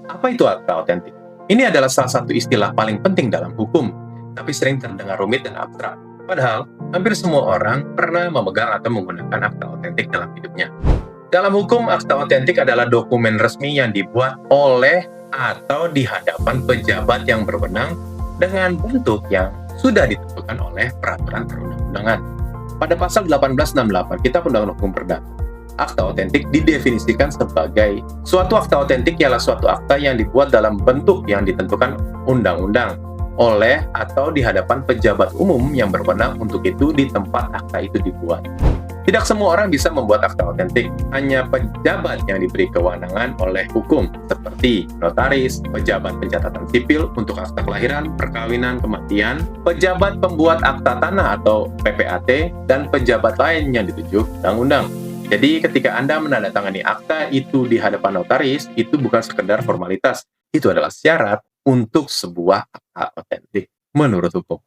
Apa itu akta otentik? Ini adalah salah satu istilah paling penting dalam hukum, tapi sering terdengar rumit dan abstrak. Padahal, hampir semua orang pernah memegang atau menggunakan akta otentik dalam hidupnya. Dalam hukum, akta otentik adalah dokumen resmi yang dibuat oleh atau di hadapan pejabat yang berwenang dengan bentuk yang sudah ditentukan oleh peraturan perundang-undangan. Pada pasal 1868 Kitab Undang-Undang Hukum Perdata, akta otentik didefinisikan sebagai suatu akta otentik ialah suatu akta yang dibuat dalam bentuk yang ditentukan undang-undang oleh atau di hadapan pejabat umum yang berwenang untuk itu di tempat akta itu dibuat. Tidak semua orang bisa membuat akta otentik, hanya pejabat yang diberi kewenangan oleh hukum, seperti notaris, pejabat pencatatan sipil untuk akta kelahiran, perkawinan, kematian, pejabat pembuat akta tanah atau PPAT, dan pejabat lain yang ditunjuk undang-undang. Jadi ketika Anda menandatangani akta itu di hadapan notaris, itu bukan sekedar formalitas, itu adalah syarat untuk sebuah akta otentik menurut hukum.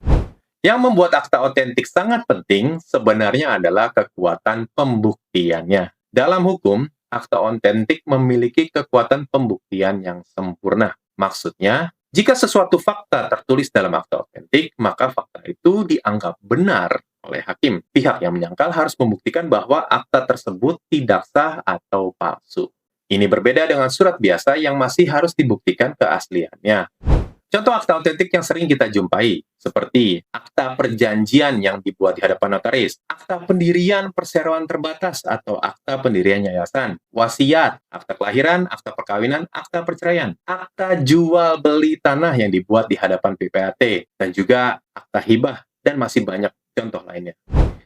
Yang membuat akta otentik sangat penting sebenarnya adalah kekuatan pembuktiannya. Dalam hukum, akta otentik memiliki kekuatan pembuktian yang sempurna. Maksudnya, jika sesuatu fakta tertulis dalam akta otentik, maka fakta itu dianggap benar oleh hakim. Pihak yang menyangkal harus membuktikan bahwa akta tersebut tidak sah atau palsu. Ini berbeda dengan surat biasa yang masih harus dibuktikan keasliannya. Contoh akta otentik yang sering kita jumpai, seperti akta perjanjian yang dibuat di hadapan notaris, akta pendirian perseroan terbatas atau akta pendirian yayasan, wasiat, akta kelahiran, akta perkawinan, akta perceraian, akta jual beli tanah yang dibuat di hadapan PPAT, dan juga akta hibah, dan masih banyak contoh lainnya.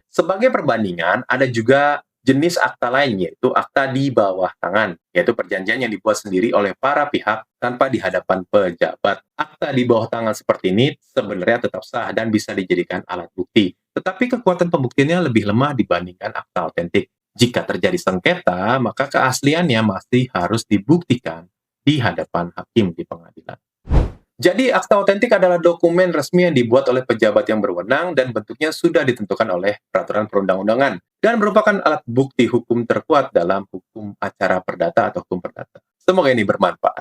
Sebagai perbandingan, ada juga jenis akta lain, yaitu akta di bawah tangan, yaitu perjanjian yang dibuat sendiri oleh para pihak tanpa di hadapan pejabat. Akta di bawah tangan seperti ini sebenarnya tetap sah dan bisa dijadikan alat bukti, tetapi kekuatan pembuktiannya lebih lemah dibandingkan akta otentik. Jika terjadi sengketa, maka keasliannya masih harus dibuktikan di hadapan hakim di pengadilan. Jadi, akta otentik adalah dokumen resmi yang dibuat oleh pejabat yang berwenang dan bentuknya sudah ditentukan oleh peraturan perundang-undangan dan merupakan alat bukti hukum terkuat dalam hukum acara perdata atau hukum perdata. Semoga ini bermanfaat.